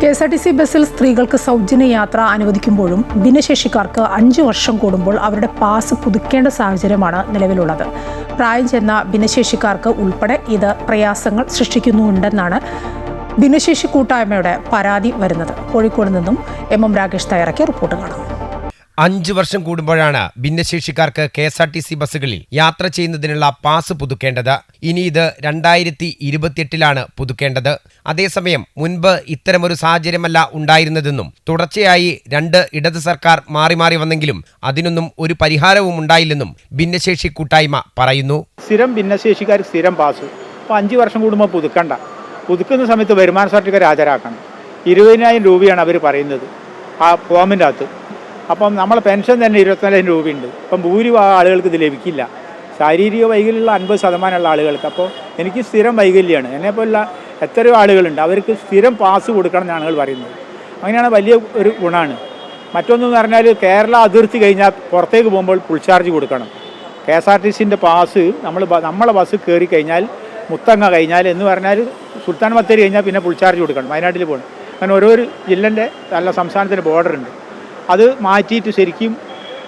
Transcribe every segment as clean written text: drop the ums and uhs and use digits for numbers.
KSRTC ബസ്സിൽ സ്ത്രീകൾക്ക് സൗജന്യ യാത്ര അനുവദിക്കുമ്പോഴും ഭിന്നശേഷിക്കാർക്ക് 5 വർഷം കൂടുമ്പോൾ അവരുടെ പാസ് പുതുക്കേണ്ട സാഹചര്യമാണ് നിലവിലുള്ളത്. പ്രായം ചെന്ന ഭിന്നശേഷിക്കാർക്ക് ഉൾപ്പെടെ ഇത് പ്രയാസങ്ങൾ സൃഷ്ടിക്കുന്നുണ്ടെന്നാണ് ഭിന്നശേഷി കൂട്ടായ്മയുടെ പരാതി വരുന്നത്. കോഴിക്കോട് നിന്നും എം രാകേഷ് തയ്യാറാക്കിയ റിപ്പോർട്ട് കാണാം. 5 വർഷം കൂടുമ്പോഴാണ് ഭിന്നശേഷിക്കാർക്ക് കെഎസ്ആർടിസി ബസ്സുകളിൽ യാത്ര ചെയ്യുന്നതിനുള്ള പാസ് പുതുക്കേണ്ടത്. ഇനി ഇത് 2028 പുതുക്കേണ്ടത്. അതേസമയം മുൻപ് ഇത്തരമൊരു സാഹചര്യമല്ല ഉണ്ടായിരുന്നതെന്നും തുടർച്ചയായി 2 ഇടത് സർക്കാർ മാറി വന്നെങ്കിലും അതിനൊന്നും ഒരു പരിഹാരവും ഉണ്ടായില്ലെന്നും ഭിന്നശേഷി കൂട്ടായ്മ പറയുന്നു. സ്ഥിരം ഭിന്നശേഷിക്കാർക്ക് സ്ഥിരം പാസ് ഇപ്പോൾ 5 വർഷം കൂടുമ്പോൾ പുതുക്കുന്ന സമയത്ത് വരുമാന സർട്ടിഫിക്കറ്റ് ഹാജരാക്കണം. 20,000 രൂപയാണ് അവർ പറയുന്നത് ആ ഫോമിൻ്റെ അകത്ത്. അപ്പം നമ്മളെ പെൻഷൻ തന്നെ 24,000 രൂപയുണ്ട്. അപ്പം ഭൂരിഭാഗം ആളുകൾക്ക് ഇത് ലഭിക്കില്ല. ശാരീരിക വൈകല്യമുള്ള 50% ആളുകൾക്ക്. അപ്പോൾ എനിക്ക് സ്ഥിരം വൈകല്യമാണ്. എന്നെപ്പോലുള്ള എത്രയോ ആളുകളുണ്ട്, അവർക്ക് സ്ഥിരം പാസ് കൊടുക്കണം എന്നാണ് ഞങ്ങൾ പറയുന്നത്. അങ്ങനെയാണ് വലിയ ഒരു ഗുണമാണ്. മറ്റൊന്നെന്ന് പറഞ്ഞാൽ കേരള അതിർത്തി കഴിഞ്ഞാൽ പുറത്തേക്ക് പോകുമ്പോൾ ഫുൾ ചാർജ് കൊടുക്കണം. KSRTCൻ്റെ പാസ് നമ്മളെ ബസ് കയറി കഴിഞ്ഞാൽ മുത്തങ്ങ കഴിഞ്ഞാൽ എന്ന് പറഞ്ഞാൽ സുൽത്താൻ ബത്തേരി കഴിഞ്ഞാൽ പിന്നെ ഫുൾ ചാർജ് കൊടുക്കണം. വയനാട്ടിൽ പോകണം. അങ്ങനെ ഓരോ ജില്ലൻ്റെ നല്ല സംസ്ഥാനത്തിൻ്റെ ബോർഡറുണ്ട്. അത് മാറ്റിയിട്ട് ശരിക്കും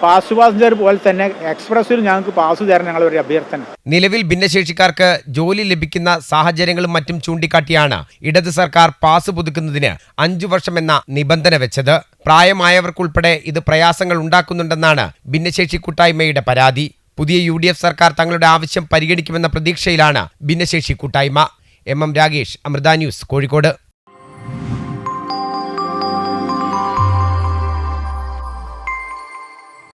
പാസഞ്ചർ പോലെ തന്നെ എക്സ്പ്രസ്സിൽ ഞങ്ങൾക്ക് പാസ് തരാൻ ഞങ്ങളൊരു അഭ്യർത്ഥന. നിലവിൽ ഭിന്നശേഷിക്കാർക്ക് ജോലി ലഭിക്കുന്ന സാഹചര്യങ്ങളും മറ്റും ചൂണ്ടിക്കാട്ടിയാണ് ഇടത് സർക്കാർ പാസ് പുതുക്കുന്നതിന് 5 വർഷം എന്ന നിബന്ധന വെച്ചത്. പ്രായമായവർക്കുൾപ്പെടെ ഇത് പ്രയാസങ്ങൾ ഉണ്ടാക്കുന്നുണ്ടെന്നാണ് ഭിന്നശേഷി കൂട്ടായ്മയുടെ പരാതി. പുതിയ UDF സർക്കാർ തങ്ങളുടെ ആവശ്യം പരിഗണിക്കുമെന്ന പ്രതീക്ഷയിലാണ് ഭിന്നശേഷി കൂട്ടായ്മ. M Rakesh, Amrita news, Kozhikode.